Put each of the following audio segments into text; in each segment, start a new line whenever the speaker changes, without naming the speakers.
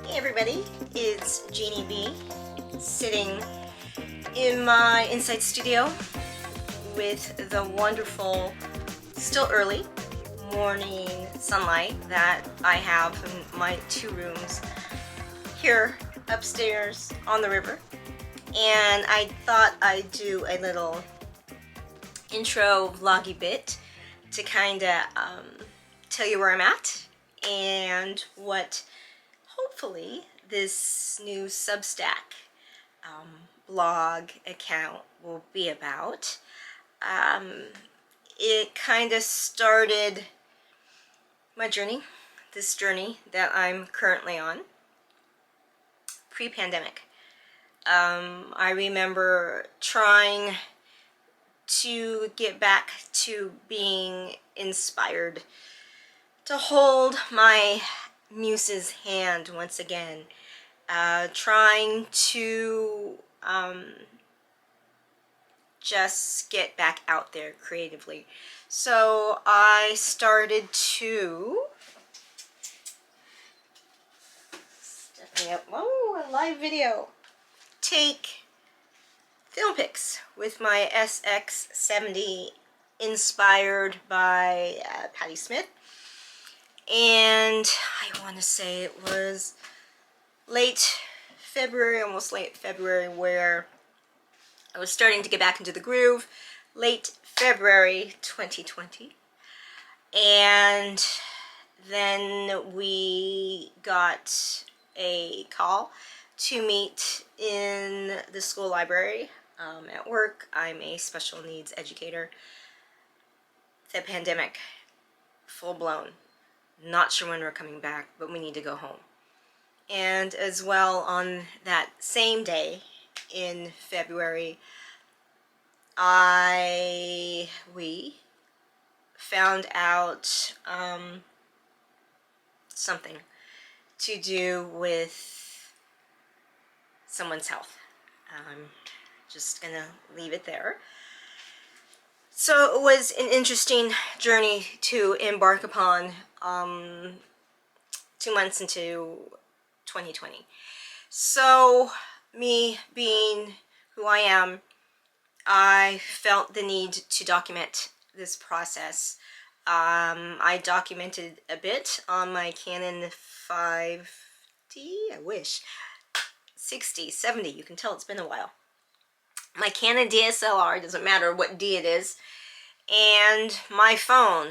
Hey everybody, it's Jeannie B sitting in my inside studio with the wonderful, still early morning sunlight that I have in my two rooms here upstairs on the river. And I thought I'd do a little intro vloggy bit to kind of tell you where I'm at and what hopefully this new Substack blog account will be about. It kind of started my journey, this journey that I'm currently on, pre-pandemic. I remember trying to get back to being inspired, to hold my muse's hand once again, trying to just get back out there creatively. So I started to a live video, take film pics with my SX70 inspired by Patti Smith. And I want to say it was late February, almost late February, where I was starting to get back into the groove. Late February 2020. And then we got a call to meet in the school library. At work, I'm a special needs educator. The pandemic, full blown. Not sure when we're coming back, but we need to go home. And as well, on that same day in February, we found out something to do with someone's health. I'm just gonna leave it there. So it was an interesting journey to embark upon 2 months into 2020. So me being who I am, I felt the need to document this process. I documented a bit on my Canon 5D, I wish, 60, 70, you can tell it's been a while. My Canon DSLR, doesn't matter what D it is, and my phone,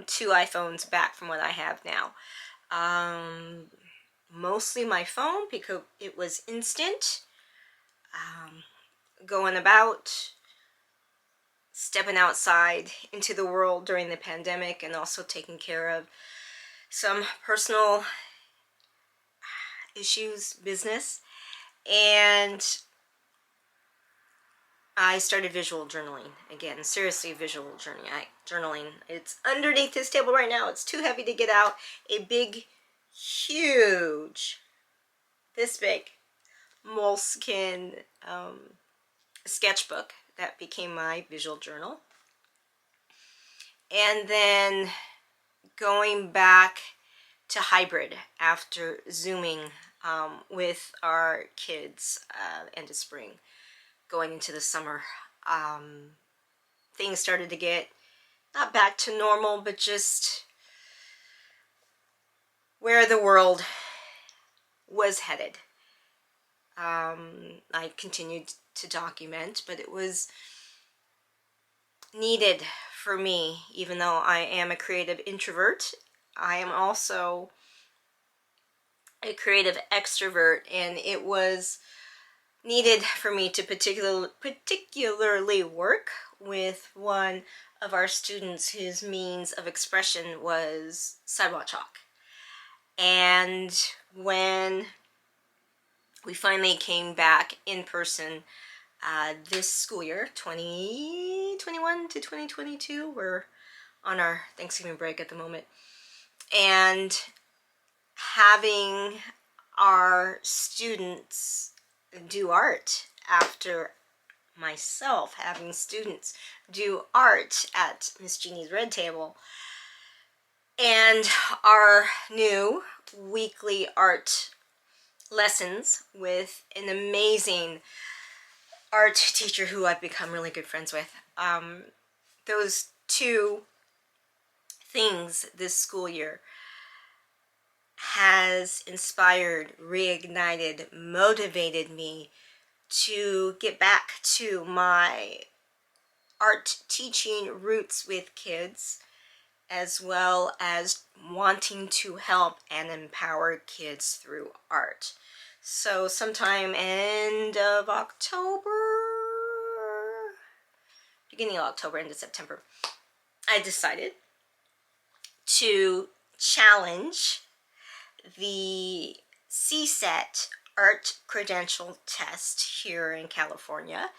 2 iPhones back from what I have now. Mostly my phone because it was instant, going about, stepping outside into the world during the pandemic, and also taking care of some personal issues, business. And I started visual journaling again, seriously visual journaling. It's underneath this table right now. It's too heavy to get out. A big, huge, this big, moleskin sketchbook that became my visual journal. And then going back to hybrid after Zooming with our kids end of spring, going into the summer, things started to get not back to normal, but just where the world was headed. I continued to document, but it was needed for me. Even though I am a creative introvert, I am also a creative extrovert, and it was needed for me to particularly work with one of our students whose means of expression was sidewalk chalk. And when we finally came back in person this school year, 2021 to 2022, we're on our Thanksgiving break at the moment, and having our students do art after myself having students do art at Miss Jeannie's Red Table, and our new weekly art lessons with an amazing art teacher who I've become really good friends with. Those two things this school year has inspired, reignited, motivated me to get back to my art teaching roots with kids, as well as wanting to help and empower kids through art. So sometime end of October, beginning of October, end of September, I decided to challenge the CSET art credential test here in California,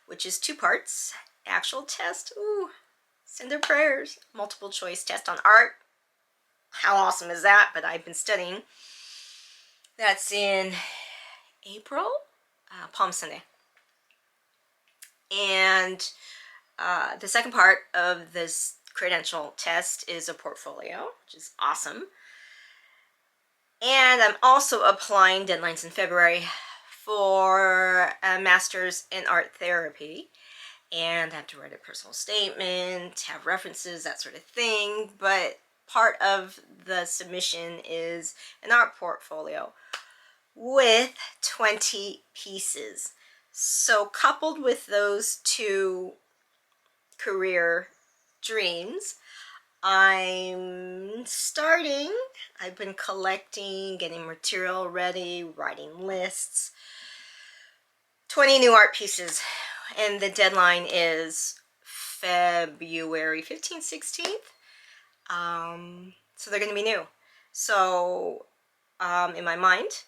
which is 2 parts. Actual test, ooh, send their prayers. Multiple choice test on art. How awesome is that? But I've been studying. That's in April, Palm Sunday. And the second part of this credential test is a portfolio, which is awesome. And I'm also applying, deadlines in February, for a master's in art therapy. And I have to write a personal statement, have references, that sort of thing. But part of the submission is an art portfolio with 20 pieces. So coupled with those 2 career dreams, I've been collecting, getting material ready, writing lists, 20 new art pieces, and the deadline is February 15th, 16th. So they're going to be new. So in my mind,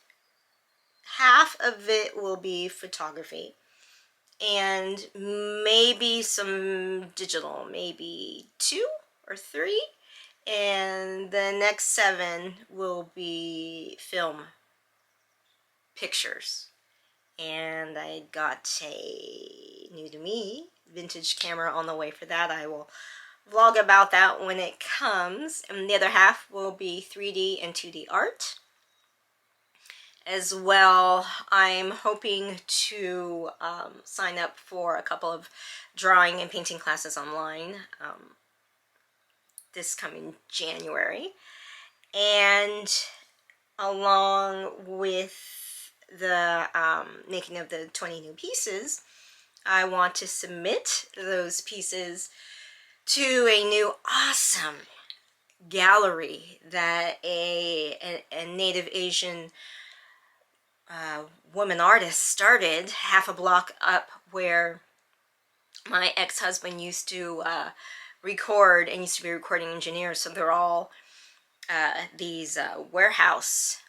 half of it will be photography and maybe some digital, maybe 2 or 3, and the next 7 will be film pictures. And I got a new to me vintage camera on the way for that. I will vlog about that when it comes, and the other half will be 3D and 2D art. As well, I'm hoping to sign up for a couple of drawing and painting classes online this coming January. And along with the making of the 20 new pieces, I want to submit those pieces to a new awesome gallery that a Native Asian woman artist started half a block up where my ex-husband used to record and used to be a recording engineer. So they're all these warehouse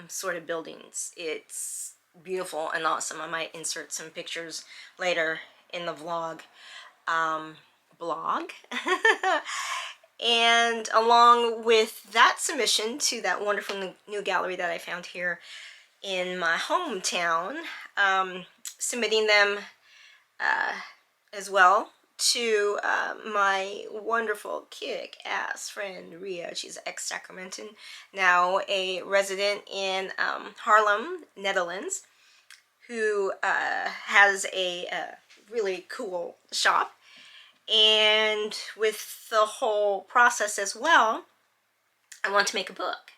sort of buildings. It's beautiful and awesome. I might insert some pictures later in the vlog blog. And along with that submission to that wonderful new gallery that I found here in my hometown, submitting them as well to my wonderful kick-ass friend Ria. She's ex-Sacramentan, now a resident in Haarlem, Netherlands, who has a really cool shop. And with the whole process as well, I want to make a book,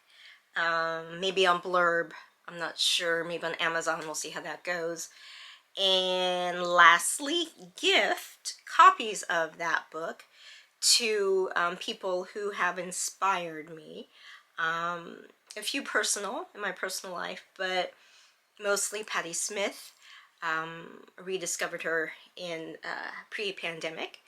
maybe on Blurb, I'm not sure, maybe on Amazon, we'll see how that goes. And lastly, gift copies of that book to people who have inspired me. A few personal, in my personal life, but mostly Patti Smith. Rediscovered her in pre-pandemic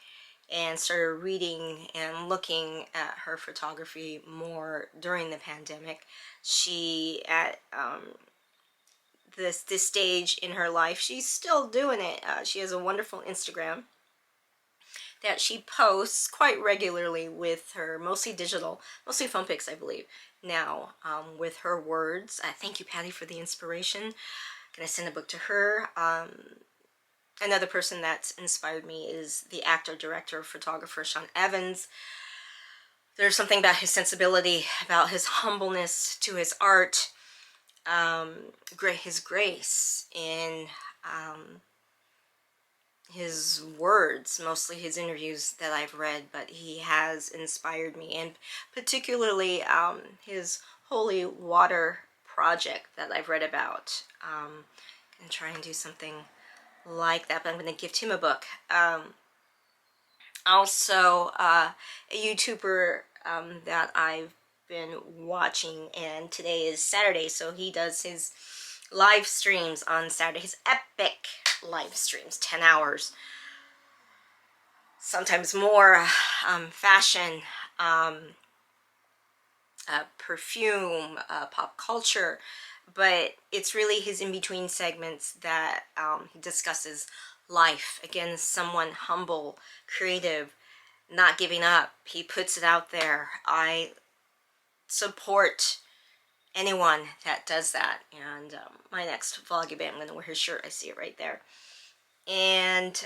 and started reading and looking at her photography more during the pandemic. She, at this stage in her life, she's still doing it. She has a wonderful Instagram that she posts quite regularly with her, mostly digital, mostly phone pics, I believe, now, with her words. Thank you, Patty, for the inspiration. Gonna send a book to her. Another person that's inspired me is the actor, director, photographer Sean Evans. There's something about his sensibility, about his humbleness to his art, his grace in his words, mostly his interviews that I've read, but he has inspired me, and particularly his Holy Water project that I've read about. And try and do something like that, but I'm going to gift him a book. Also, a YouTuber that I've been watching, and today is Saturday, so he does his live streams on Saturday, his epic live streams, 10 hours, sometimes more, fashion, perfume, pop culture, but it's really his in-between segments that he discusses life. Again, someone humble, creative, not giving up. He puts it out there. I support anyone that does that. And my next vlog event, I'm going to wear his shirt. I see it right there. And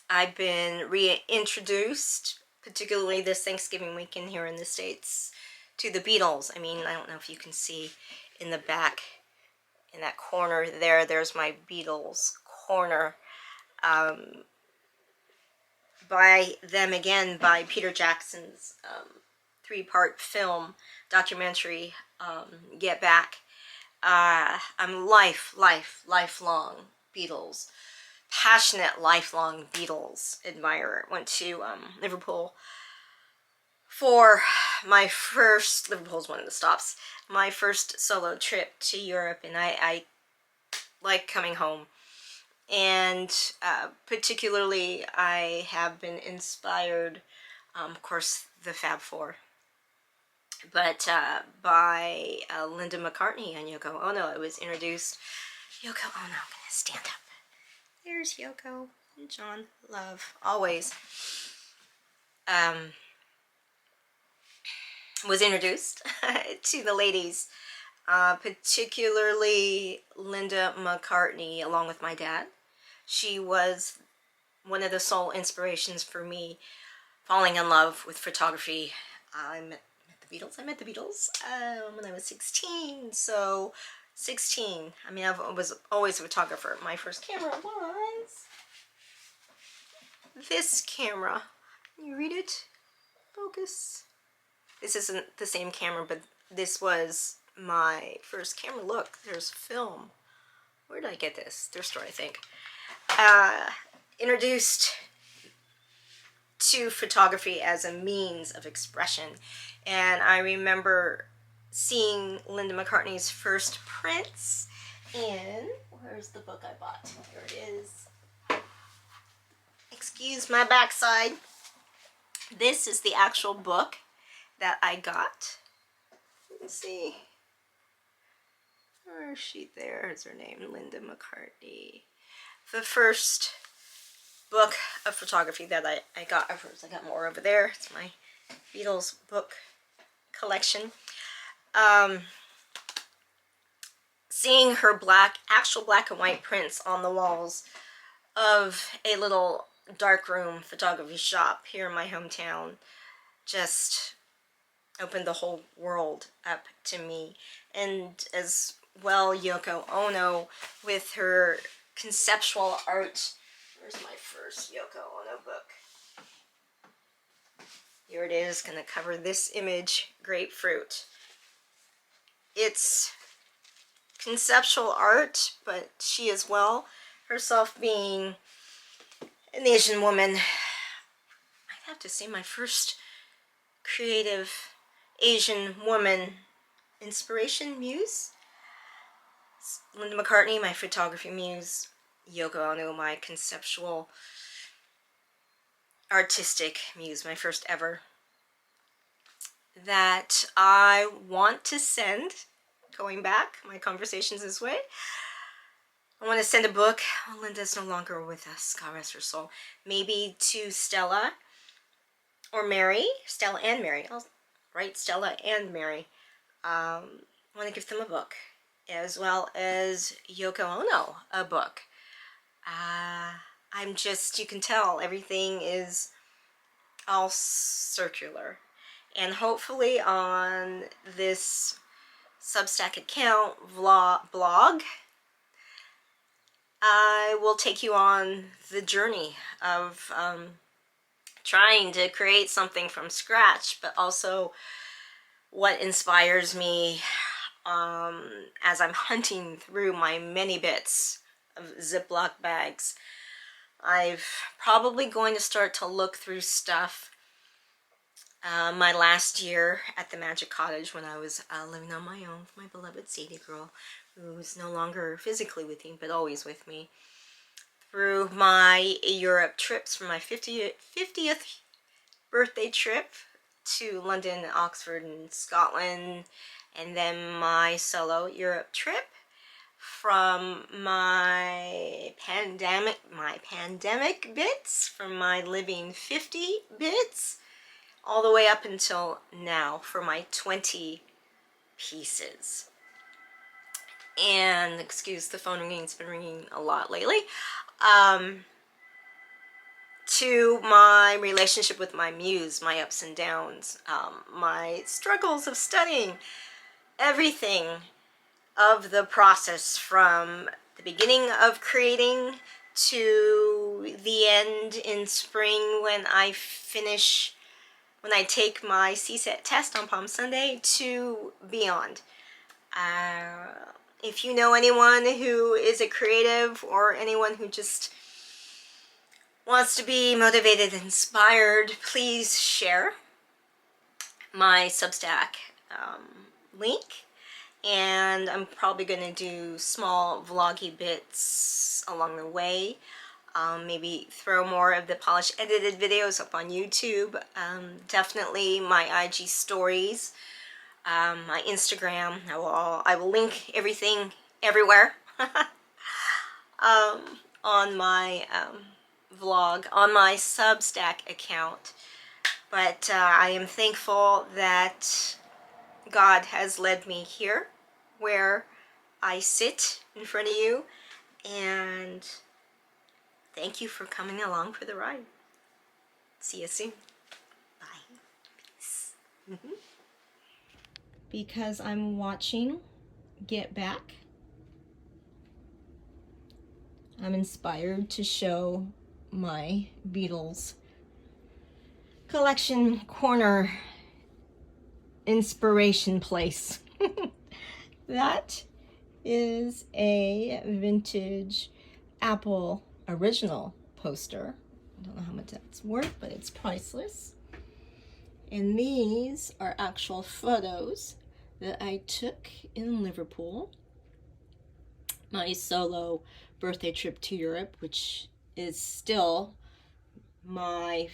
I've been reintroduced, particularly this Thanksgiving weekend here in the States, to the Beatles. I mean, I don't know if you can see in the back, in that corner there, there's my Beatles corner. By them again, by Peter Jackson's 3-part film, documentary, Get Back. I'm lifelong Beatles, passionate, lifelong Beatles admirer. Went to Liverpool for my first, Liverpool's one of the stops, my first solo trip to Europe, and I like coming home. And particularly I have been inspired, of course, the Fab Four, but by Linda McCartney and Yoko Ono. I was introduced, Yoko Ono, I'm gonna stand up. There's Yoko and John, love, always. Was introduced to the ladies, particularly Linda McCartney, along with my dad. She was one of the sole inspirations for me falling in love with photography. I met the Beatles. When I was 16. So 16. I mean, I was always a photographer. My first camera was this camera. Can you read it? Focus. This isn't the same camera, but this was my first camera. Look, there's film. Where did I get this? Thrift store, I think. Introduced to photography as a means of expression. And I remember seeing Linda McCartney's first prints in, where's the book I bought? Here it is. Excuse my backside. This is the actual book that I got. Let's see. Where is she? There is her name, Linda McCartney. The first book of photography that I got. I got more over there. It's my Beatles book collection. Seeing her actual black and white prints on the walls of a little darkroom photography shop here in my hometown just opened the whole world up to me. And as well, Yoko Ono with her conceptual art. Where's my first Yoko Ono book? Here it is, going to cover this image, Grapefruit. It's conceptual art, but she as well, herself being an Asian woman, I'd have to say my first creative Asian woman inspiration, muse. Linda McCartney, my photography muse. Yoko Ono, my conceptual artistic muse, my first ever. That I want to send, going back, my conversations this way, I want to send a book. Oh, Linda's no longer with us, God rest her soul. Maybe to Stella or Mary. Stella and Mary. I'll write Stella and Mary. I want to give them a book, as well as Yoko Ono a book. I'm just, you can tell, everything is all circular. And hopefully on this Substack account, blog, I will take you on the journey of trying to create something from scratch, but also what inspires me as I'm hunting through my many bits of Ziploc bags. I've probably going to start to look through stuff my last year at the Magic Cottage when I was living on my own with my beloved Sadie girl, who's no longer physically with me, but always with me. Through my Europe trips, from my 50th birthday trip to London, Oxford, and Scotland, and then my solo Europe trip, from my pandemic bits, from my living 50 bits, all the way up until now for my 20 pieces. And excuse the phone ringing, it's been ringing a lot lately. To my relationship with my muse, my ups and downs, my struggles of studying, everything of the process from the beginning of creating to the end in spring when I take my CSET test on Palm Sunday to beyond. If you know anyone who is a creative or anyone who just wants to be motivated and inspired, please share my Substack link. And I'm probably going to do small vloggy bits along the way. Maybe throw more of the polished edited videos up on YouTube. Definitely my IG stories, my Instagram. I will link everything everywhere on my vlog, on my Substack account. But I am thankful that God has led me here where I sit in front of you, and thank you for coming along for the ride. See you soon. Bye. Peace. Because I'm watching Get Back, I'm inspired to show my Beatles collection corner inspiration place. That is a vintage Apple original poster. I don't know how much that's worth, but it's priceless. And these are actual photos that I took in Liverpool. My solo birthday trip to Europe, which is still my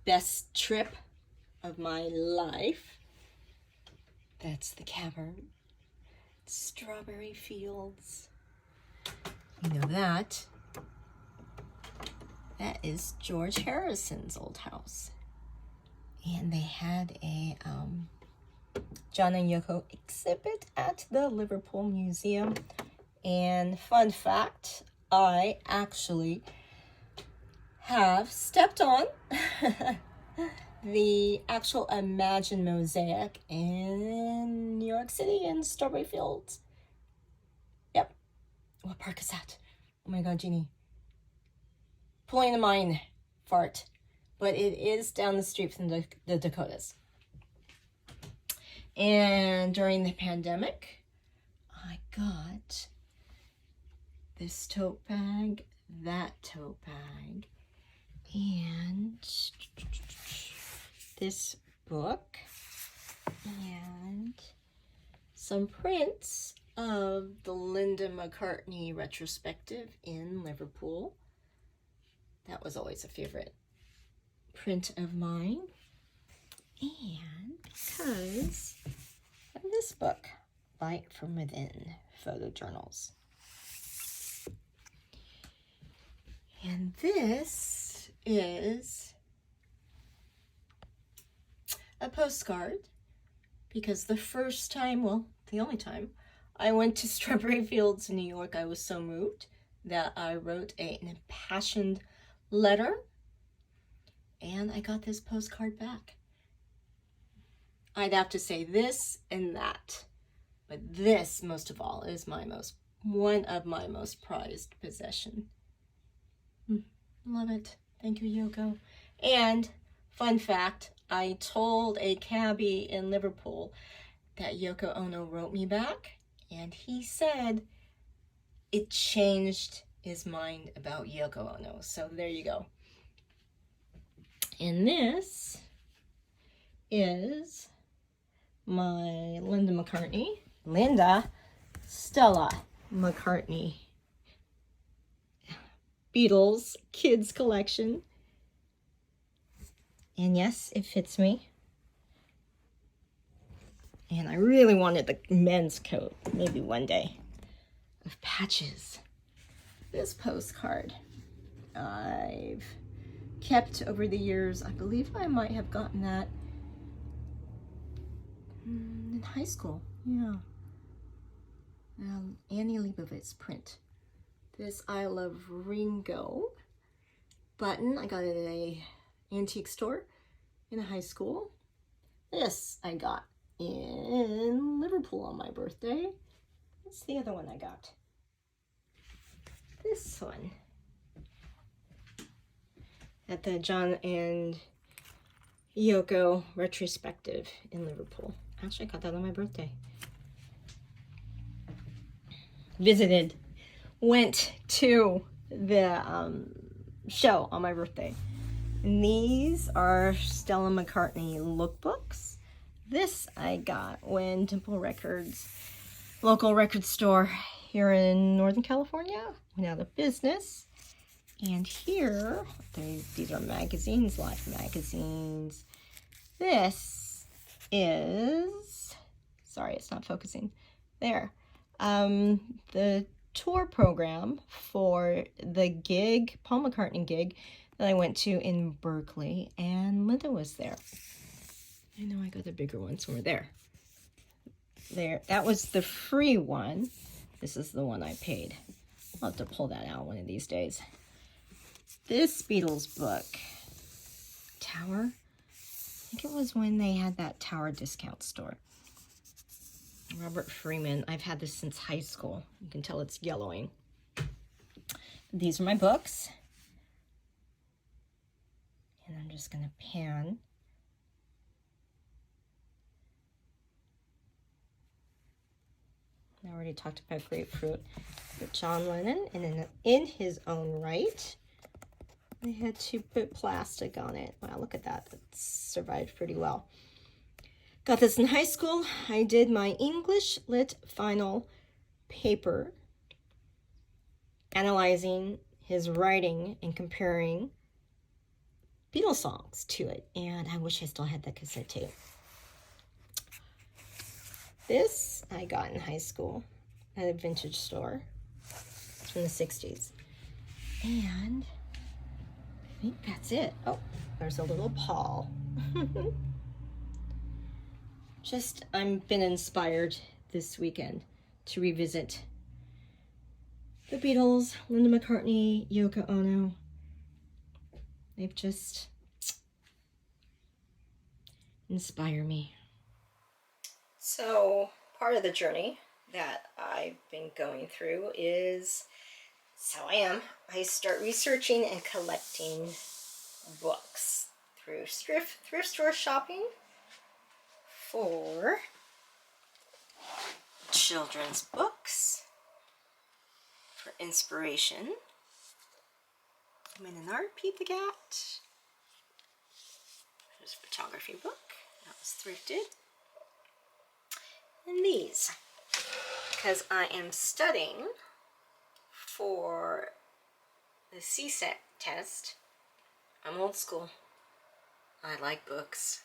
best trip of my life. That's the cavern. Strawberry fields. You know that. That is George Harrison's old house. And they had a John and Yoko exhibit at the Liverpool Museum. And fun fact, I actually have stepped on the actual Imagine mosaic in New York City in Strawberry Fields. Yep. What park is that? Oh my God, Jeannie. Pulling a mine fart. But it is down the street from the Dakotas. And during the pandemic, I got this tote bag, that tote bag, and this book, and some prints of the Linda McCartney retrospective in Liverpool. That was always a favorite print of mine. And because of this book, Light from Within, Photojournals. And this is a postcard, because the first time, well, the only time, I went to Strawberry Fields in New York, I was so moved that I wrote an impassioned letter And I got this postcard back. I'd have to say this and that, but this, most of all, is one of my most prized possession. Love it. Thank you, Yoko. And fun fact, I told a cabbie in Liverpool that Yoko Ono wrote me back, and he said it changed his mind about Yoko Ono. So there you go. And this is my Stella McCartney Beatles kids collection. And yes, it fits me. And I really wanted the men's coat, maybe one day, of patches. This postcard I've kept over the years. I believe I might have gotten that in high school. Yeah. Annie Leibovitz print. This I Love Ringo button I got at a antique store in high school. This I got in Liverpool on my birthday. What's the other one I got? This one at the John and Yoko retrospective in Liverpool. Actually, I got that on my birthday. Went to the show on my birthday. And these are Stella McCartney lookbooks. This I got when Dimple Records, local record store here in Northern California, went out of business. And here, these are magazines, Life magazines. This is, sorry, it's not focusing. There. The tour program for the gig, Paul McCartney gig, that I went to in Berkeley, and Linda was there. I know I got the bigger one somewhere there. There, that was the free one. This is the one I paid. I'll have to pull that out one of these days. This Beatles book, Tower, I think it was when they had that Tower discount store. Robert Freeman, I've had this since high school. You can tell it's yellowing. These are my books. And I'm just going to pan. I already talked about grapefruit. But John Lennon, and in his own right, I had to put plastic on it. Wow, look at that. It survived pretty well. Got this in high school. I did my English Lit final paper analyzing his writing and comparing Beatles songs to it. And I wish I still had that cassette tape. This I got in high school at a vintage store. It's from the 60s. And I think that's it. Oh, there's a little Paul. I've been inspired this weekend to revisit the Beatles, Linda McCartney, Yoko Ono. They've just inspired me. So, part of the journey that I've been going through is, so I start researching and collecting books through thrift store shopping for children's books, for inspiration. Men and Art, Pete the Cat. There's a photography book that was thrifted. And these, because I am studying for the CSET test. I'm old school. I like books.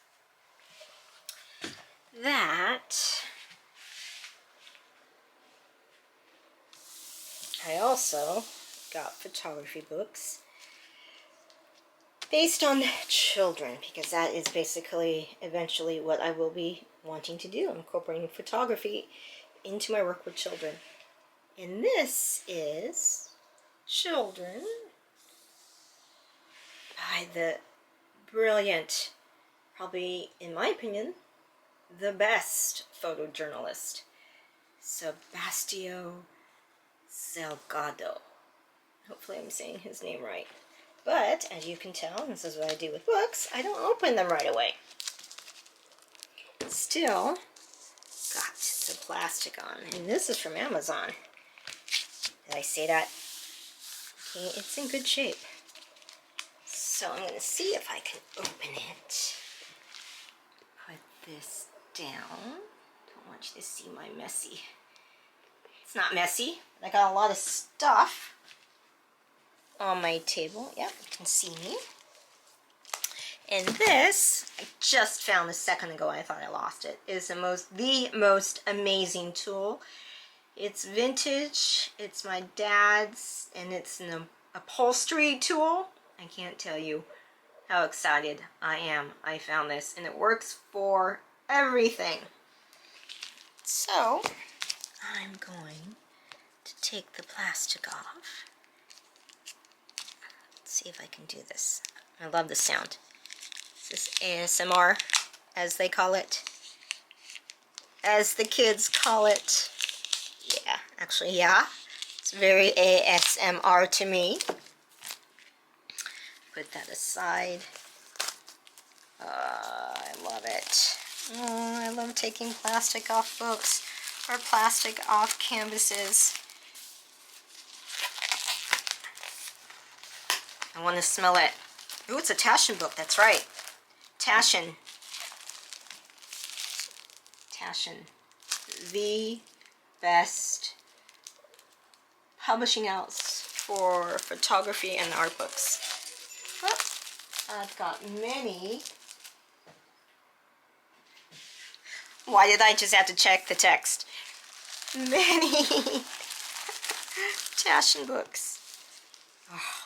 That I also got photography books based on children, because that is basically eventually what I will be wanting to do, incorporating photography into my work with children. And this is Children by the brilliant, probably, in my opinion, the best photojournalist, Sebastião Salgado. Hopefully I'm saying his name right. But, as you can tell, this is what I do with books, I don't open them right away. Still got the plastic on. And this is from Amazon. Did I say that? Okay, it's in good shape. So I'm going to see if I can open it. Put this down. Don't want you to see my messy. It's not messy. I got a lot of stuff on my table. Yep, you can see me. And this, I just found a second ago. I thought I lost it. Is the most amazing tool. It's vintage. It's my dad's, and it's an upholstery tool. I can't tell you how excited I am. I found this, and it works for everything. So I'm going to take the plastic off. Let's see if I can do this. I love the sound. This is ASMR, as they call it. As the kids call it. Yeah, actually, yeah. It's very ASMR to me. Put that aside. I love it. Oh, I love taking plastic off books or plastic off canvases. I want to smell it. Ooh, it's a Taschen book, that's right. Taschen. The best publishing house for photography and art books. But I've got many. Why did I just have to check the text? Many Taschen books. Oh,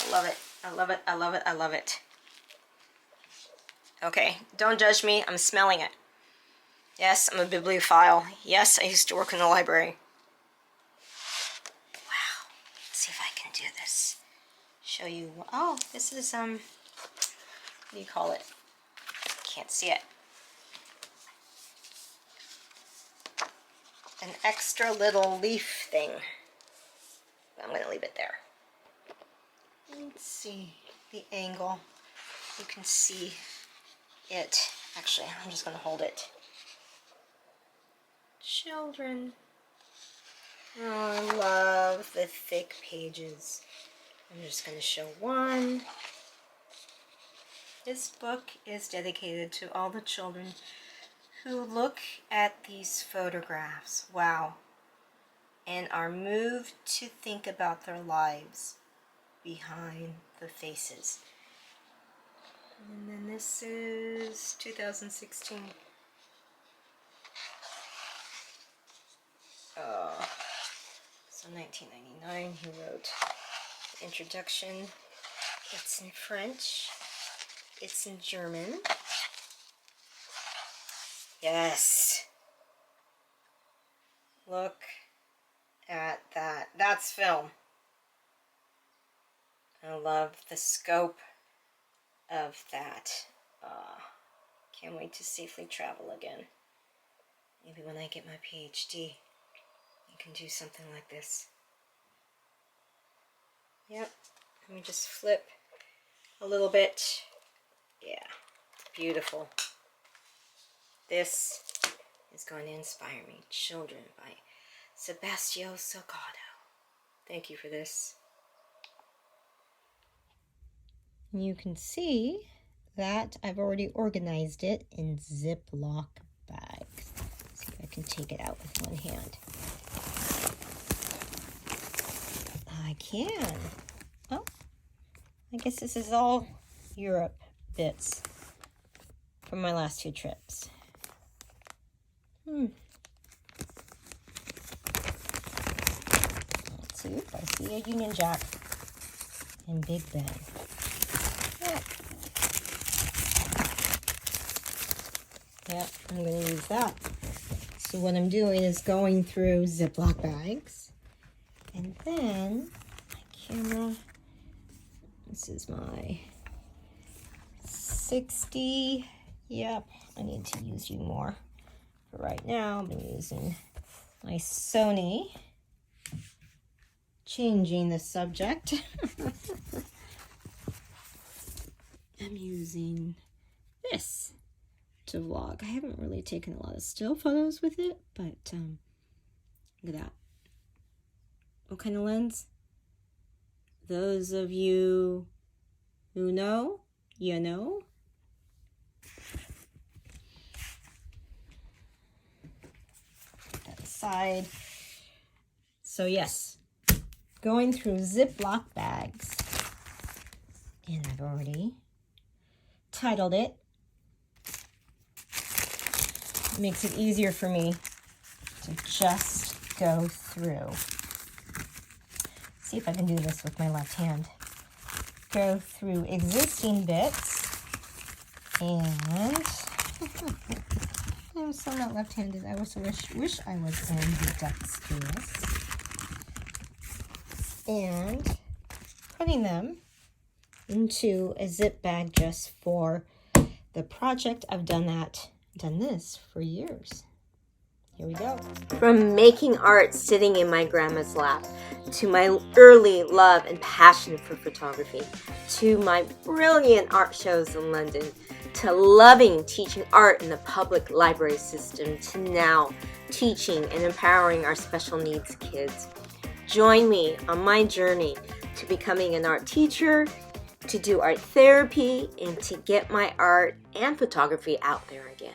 I love it. I love it. I love it. I love it. Okay, don't judge me. I'm smelling it. Yes, I'm a bibliophile. Yes, I used to work in the library. Wow. Let's see if I can do this. Show you. Oh, this is, what do you call it? Can't see it. An extra little leaf thing. But I'm going to leave it there. Let's see the angle. You can see it. Actually, I'm just going to hold it. Children. Oh, I love the thick pages. I'm just going to show one. This book is dedicated to all the children who look at these photographs, wow, and are moved to think about their lives behind the faces. And then this is 2016. So 1999 he wrote the introduction. It's in French. It's in German. Yes. Look at that. That's film. I love the scope of that. Can't wait to safely travel again. Maybe when I get my PhD, I can do something like this. Yep. Let me just flip a little bit. Yeah. Beautiful. This is going to inspire me. Children by Sebastião Salgado. Thank you for this. You can see that I've already organized it in Ziploc bags. See if I can take it out with one hand. I can. Oh, I guess this is all Europe bits from my last 2 trips. Let's see if I see a Union Jack and Big Ben. Yep, I'm going to use that. So what I'm doing is going through Ziploc bags. And then my camera, this is my 60. Yep, I need to use you more. But right now, I've been using my Sony. Changing the subject. I'm using this to vlog. I haven't really taken a lot of still photos with it, but look at that. What kind of lens? Those of you who know, you know. Put that aside. So yes, going through Ziploc bags, and I've already titled it. It makes it easier for me to just go through. See if I can do this with my left hand. Go through existing bits, and I'm so not left-handed. I also wish I was ambidextrous. And putting them into a zip bag just for the project. I've done this for years. Here we go. From making art sitting in my grandma's lap, to my early love and passion for photography, to my brilliant art shows in London, to loving teaching art in the public library system, to now teaching and empowering our special needs kids. Join me on my journey to becoming an art teacher, to do art therapy, and to get my art and photography out there again.